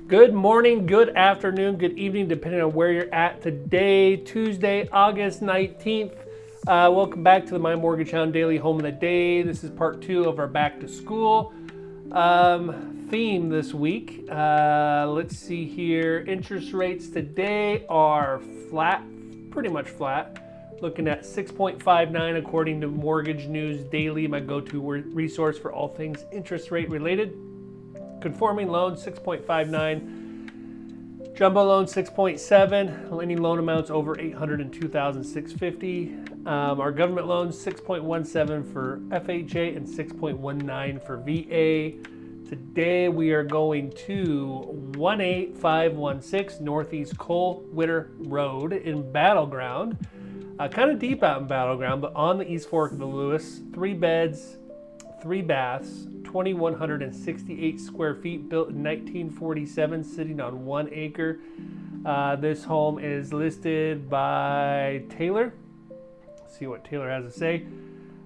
Good morning, good afternoon, good evening, depending on where you're at today, Tuesday, August 19th. Welcome back to the My Mortgage Hound Daily Home of the Day. This is part 2 of our back to school theme this week. Let's see here. Interest rates today are flat, pretty much flat. Looking at 6.59 according to Mortgage News Daily, my go-to resource for all things interest rate related. Conforming loans 6.59, jumbo loans 6.7, any loan amounts over $802,650. Our government loans 6.17 for FHA and 6.19 for VA. Today we are going to 18516 Northeast Witter Road in Battleground. Kind of deep out in Battleground, but on the East Fork of the Lewis. 3 beds, 3 baths, 2,168 square feet, built in 1947, sitting on 1 acre. This home is listed by Taylor. Let's see what Taylor has to say.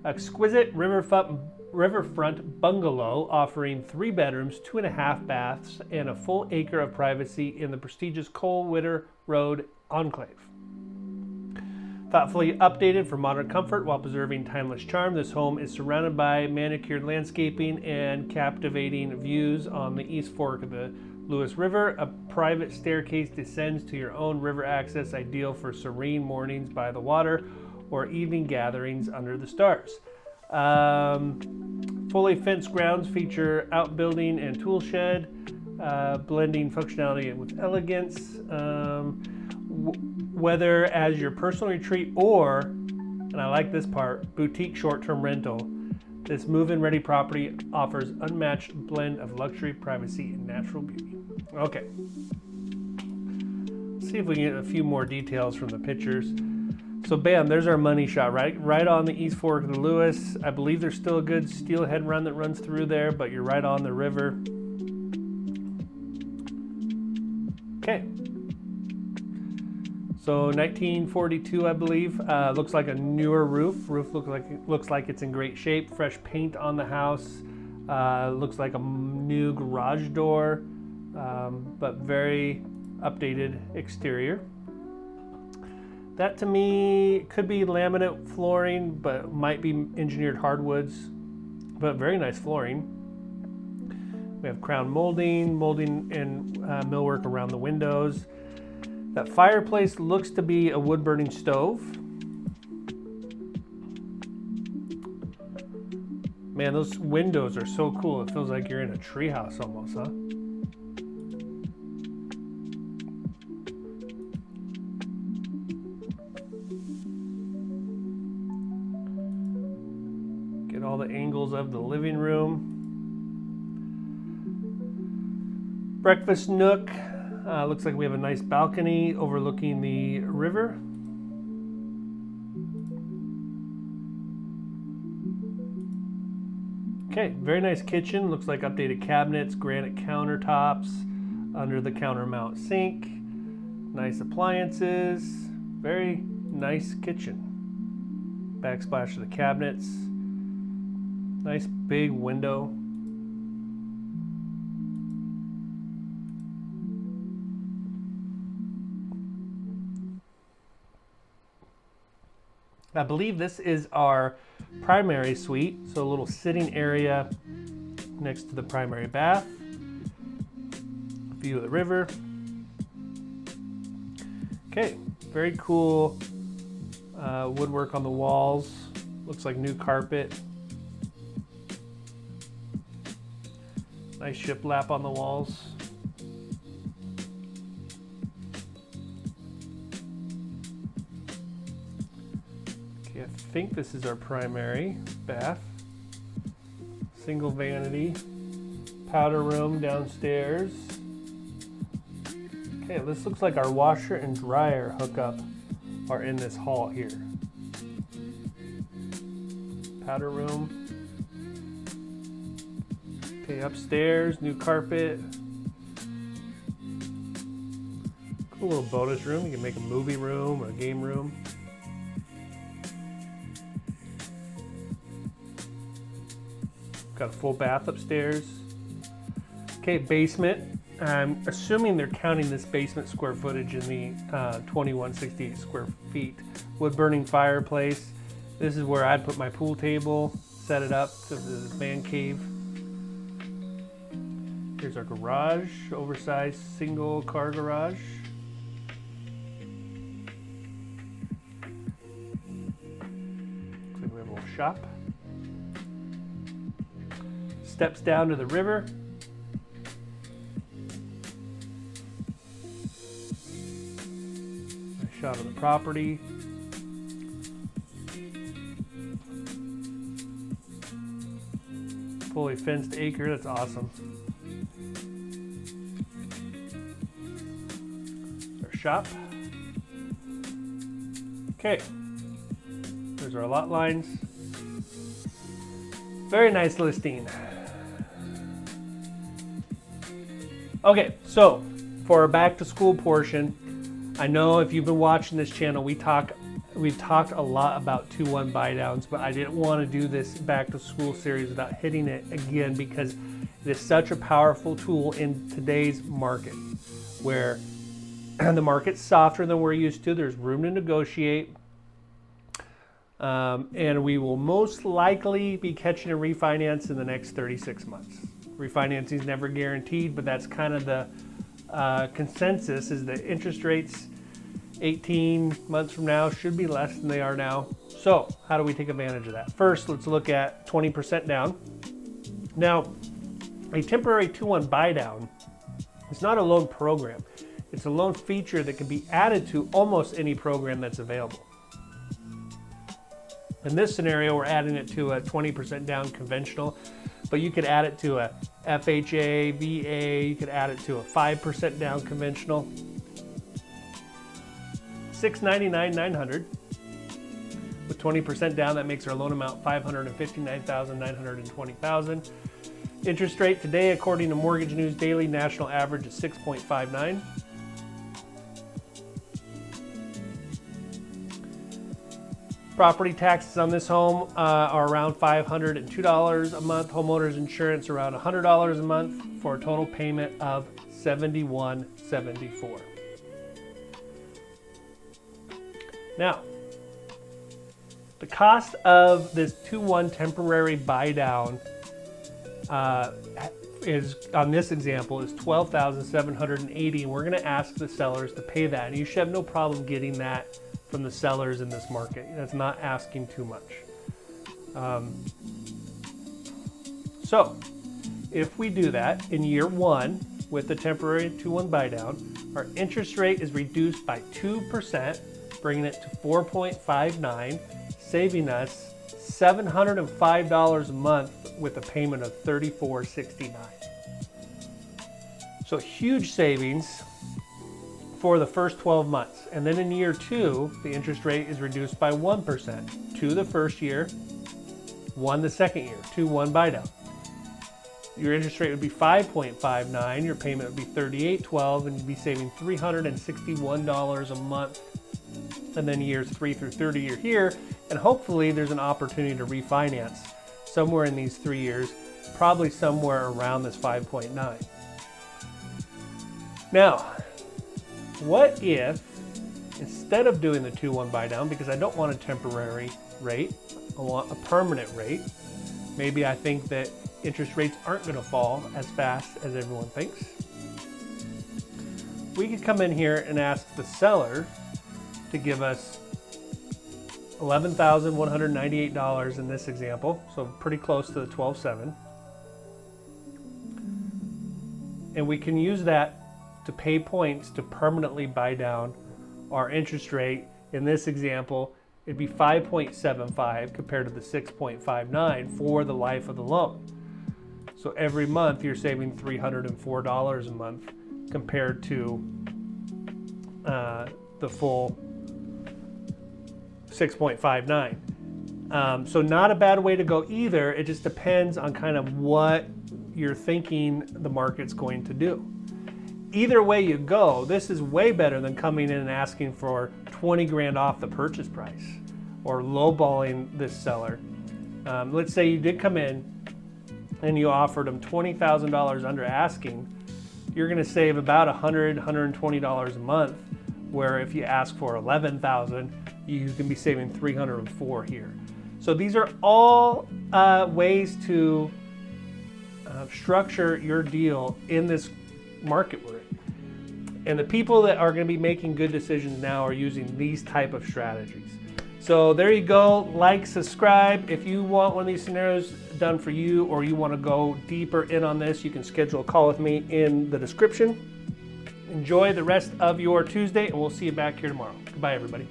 Exquisite riverfront bungalow offering 3 bedrooms, 2.5 baths, and a full acre of privacy in the prestigious Witter Road enclave. Thoughtfully updated for modern comfort while preserving timeless charm, this home is surrounded by manicured landscaping and captivating views on the East Fork of the Lewis River. A private staircase descends to your own river access, ideal for serene mornings by the water or evening gatherings under the stars. Fully fenced grounds feature outbuilding and tool shed, blending functionality with elegance. Whether as your personal retreat or, and I like this part, boutique short-term rental, this move-in ready property offers unmatched blend of luxury, privacy, and natural beauty. Okay. Let's see if we can get a few more details from the pictures. So bam, there's our money shot, right on the East Fork of the Lewis. I believe there's still a good steelhead run that runs through there, but you're right on the river. Okay. So 1942, I believe. Looks like a newer roof. Roof looks like it's in great shape. Fresh paint on the house. Looks like a new garage door, but very updated exterior. That to me could be laminate flooring, but might be engineered hardwoods. But very nice flooring. We have crown molding and millwork around the windows. That fireplace looks to be a wood-burning stove. Man, those windows are so cool. It feels like you're in a treehouse almost, huh? Get all the angles of the living room. Breakfast nook. Looks like we have a nice balcony overlooking the river. Okay, very nice kitchen. Looks like updated cabinets, granite countertops, under the counter mount sink. Nice appliances. Very nice kitchen. Backsplash of the cabinets. Nice big window. I believe this is our primary suite, so a little sitting area next to the primary bath. View of the river. Okay, very cool woodwork on the walls. Looks like new carpet. Nice shiplap on the walls. I think this is our primary bath. Single vanity, powder room downstairs. Okay, this looks like our washer and dryer hookup are in this hall here. Powder room. Okay, upstairs, new carpet. Cool little bonus room. You can make a movie room or a game room. Got a full bath upstairs. Okay, basement. I'm assuming they're counting this basement square footage in the 2168 square feet. Wood burning fireplace. This is where I'd put my pool table, set it up to the man cave. Here's our garage, oversized single car garage. Looks like we have a little shop. Steps down to the river. Nice shot of the property. Fully fenced acre, that's awesome. Our shop. Okay, there's our lot lines. Very nice listing. Okay, so for our back to school portion, I know if you've been watching this channel, we've talked a lot about 2-1 buydowns, but I didn't want to do this back to school series without hitting it again because it is such a powerful tool in today's market where the market's softer than we're used to. There's room to negotiate. And we will most likely be catching a refinance in the next 36 months. Refinancing is never guaranteed, but that's kind of the consensus is that interest rates 18 months from now should be less than they are now. So how do we take advantage of that? First, let's look at 20% down. Now, a temporary 2-1 buydown is not a loan program. It's a loan feature that can be added to almost any program that's available. In this scenario, we're adding it to a 20% down conventional, but you could add it to a FHA, VA, you could add it to a 5% down conventional. $699,900 with 20% down. That makes our loan amount $559,920,000. Interest rate today, according to Mortgage News Daily, national average is 6.59. Property taxes on this home are around $502 a month. Homeowners insurance around $100 a month for a total payment of $71.74. Now, the cost of this 2-1 temporary buydown is, on this example, is $12,780, and we're going to ask the sellers to pay that. And you should have no problem getting that from the sellers in this market. That's not asking too much. So, if we do that in year 1 with the temporary 2-1 buydown, our interest rate is reduced by 2%. Bringing it to 4.59, saving us $705 a month with a payment of $34.69. So huge savings for the first 12 months. And then in year 2, the interest rate is reduced by 1%. 2 the first year, 1 the second year, 2-1 buydown. Your interest rate would be 5.59, your payment would be $38.12, and you'd be saving $361 a month. And then years 3 through 30 you're here, and hopefully there's an opportunity to refinance somewhere in these 3 years, probably somewhere around this 5.9. Now, what if instead of doing the 2-1 buydown, because I don't want a temporary rate, I want a permanent rate. Maybe I think that interest rates aren't going to fall as fast as everyone thinks. We could come in here and ask the seller to give us $11,198 in this example, so pretty close to the $12,700. And we can use that to pay points to permanently buy down our interest rate. In this example, it'd be 5.75 compared to the 6.59 for the life of the loan. So every month you're saving $304 a month compared to the full 6.59. So not a bad way to go either. It just depends on kind of what you're thinking the market's going to do. Either way you go, this is way better than coming in and asking for 20 grand off the purchase price or lowballing this seller. Let's say you did come in and you offered them $20,000 under asking you're going to save about $120 a month, where if you ask for $11,000, you can be saving $304 here. So these are all ways to structure your deal in this market we're in. And the people that are going to be making good decisions now are using these type of strategies. So there you go. Like, subscribe. If you want one of these scenarios done for you, or you want to go deeper in on this, you can schedule a call with me in the description. Enjoy the rest of your Tuesday, and we'll see you back here tomorrow. Goodbye, everybody.